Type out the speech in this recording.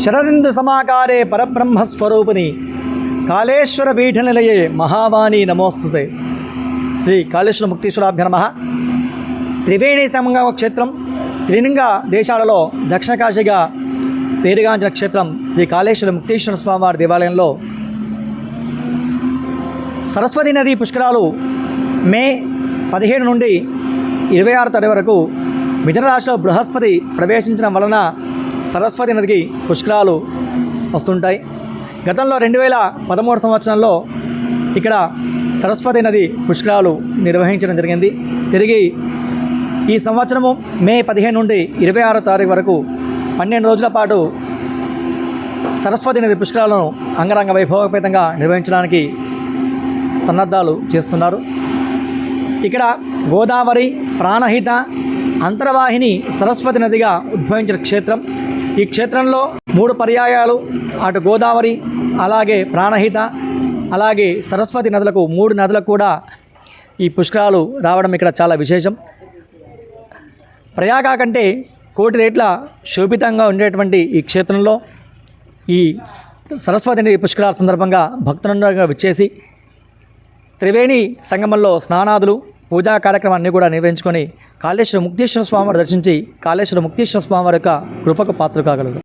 శరదిందు సమాకారే పరబ్రహ్మస్వరూపిణి కాళేశ్వర పీఠనిలయే మహావాణి నమోస్తుతే. శ్రీ కాళేశ్వర ముక్తీశ్వరాభ్య నమః. త్రివేణి సంగమ క్షేత్రం, త్రిలింగ దేశాలలో దక్షిణ కాశీగా పేరుగాంచిన క్షేత్రం శ్రీ కాళేశ్వర ముక్తీశ్వర స్వామివారి దేవాలయంలో సరస్వతి నది పుష్కరాలు మే 17 నుండి 26 తారీఖు వరకు మిథున రాశిలో బృహస్పతి ప్రవేశించడం వలన సరస్వతి నదికి పుష్కరాలు వస్తుంటాయి. గతంలో 2013 సంవత్సరంలో ఇక్కడ సరస్వతి నది పుష్కరాలు నిర్వహించడం జరిగింది. తిరిగి ఈ సంవత్సరము మే 15 నుండి 26 తారీఖు వరకు 12 రోజుల పాటు సరస్వతి నది పుష్కరాలను అంగరంగ వైభవపేతంగా నిర్వహించడానికి సన్నద్ధాలు చేస్తున్నారు. ఇక్కడ గోదావరి, ప్రాణహిత, అంతర్వాహిని సరస్వతి నదిగా ఉద్భవించిన క్షేత్రం. ఈ క్షేత్రంలో 3 పర్యాయాలు అటు గోదావరి, అలాగే ప్రాణహిత, అలాగే సరస్వతి నదులకు 3 నదులకు కూడా ఈ పుష్కరాలు రావడం ఇక్కడ చాలా విశేషం. ప్రయాగ కంటే 1,000,000 రెట్ల శోభితంగా ఉండేటువంటి ఈ క్షేత్రంలో ఈ సరస్వతి నది పుష్కరాల సందర్భంగా భక్తులందరూ విచ్చేసి త్రివేణి సంగమంలో స్నానాదులు, పూజా కార్యక్రమాన్ని కూడా నిర్వహించుకొని కాళేశ్వర ముక్తీశ్వర స్వామివారి దర్శించి కాళేశ్వర ముక్తీశ్వర స్వామివారి యొక్క కృపకు పాత్ర కాగలరు.